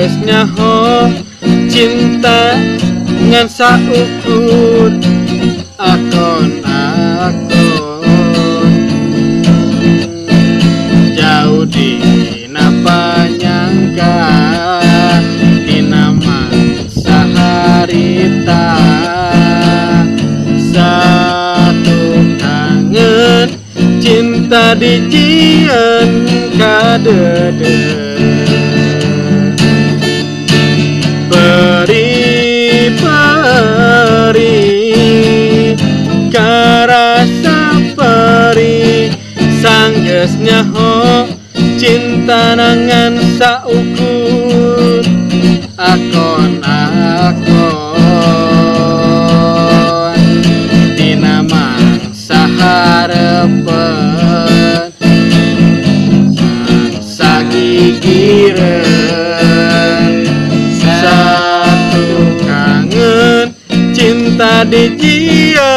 geus nyaho cinta ngan saukur akon-akon jauh dina panyangka dina mangsa harita satu kangen cinta dijieun kadede peri-peri karasa peri sanggeus nyaho cinta nangan saukur akon-akon dina mangsa harepen mangsa gigireun satu kangen cinta dijieun